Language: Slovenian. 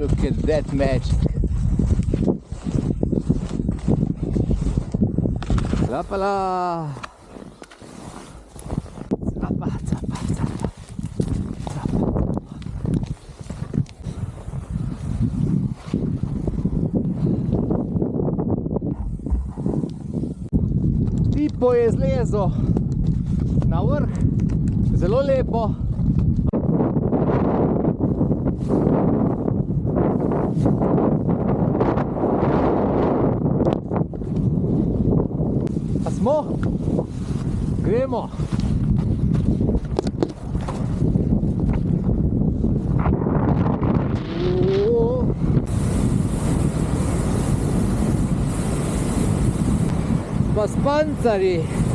Look at that magic. Lapala. Zapa, zapa, zapa. Zapa. Tipo je zlezo na vrh, zelo lepo. Pa smo? Gremo. Pa s pancarji.